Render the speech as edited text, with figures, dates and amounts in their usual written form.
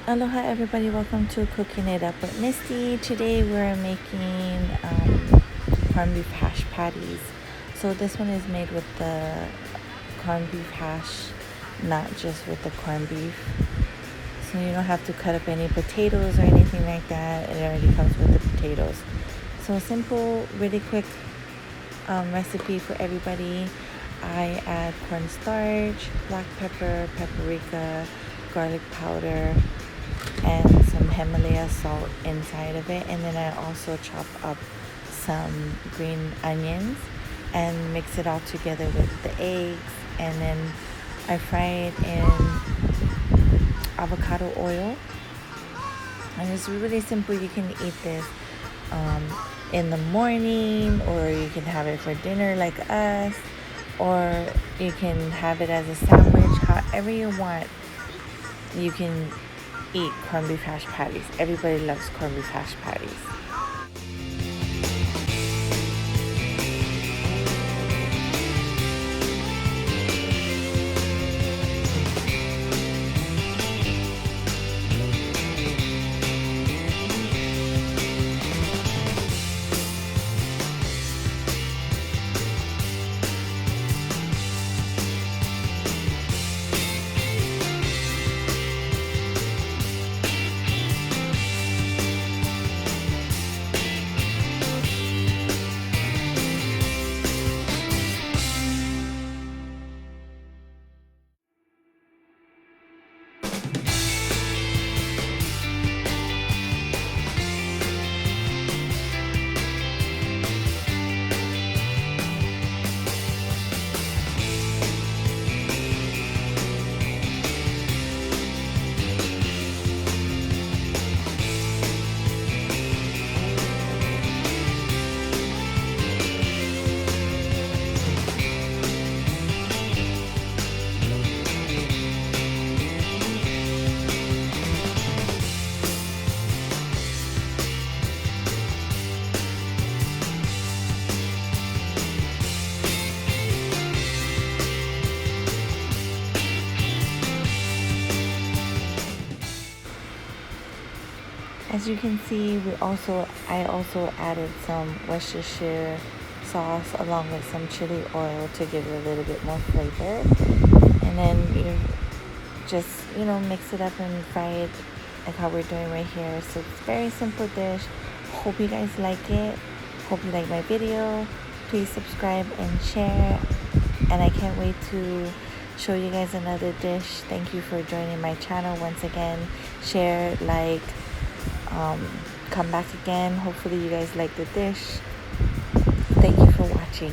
Aloha everybody, welcome to Cooking It Up with Misty. Today we're making corned beef hash patties. So this one is made with the corned beef hash, not just with the corned beef. So you don't have to cut up any potatoes or anything like that. It already comes with the potatoes. So simple, really quick recipe for everybody. I add cornstarch, black pepper, paprika, garlic powder, and some Himalaya salt inside of it. And then I also chop up some green onions and mix it all together with the eggs. And then I fry it in avocado oil. And it's really simple. You can eat this in the morning, or you can have it for dinner like us, or you can have it as a sandwich. However you want, you can eat corned beef hash patties. Everybody loves corned beef hash patties. As you can see, I also added some Worcestershire sauce along with some chili oil to give it a little bit more flavor. And then you just, mix it up and fry it like how we're doing right here. So it's a very simple dish. Hope you guys like it. Hope you like my video. Please subscribe and share. And I can't wait to show you guys another dish. Thank you for joining my channel once again. Share, like, come back again. Hopefully you guys like the dish. Thank you for watching.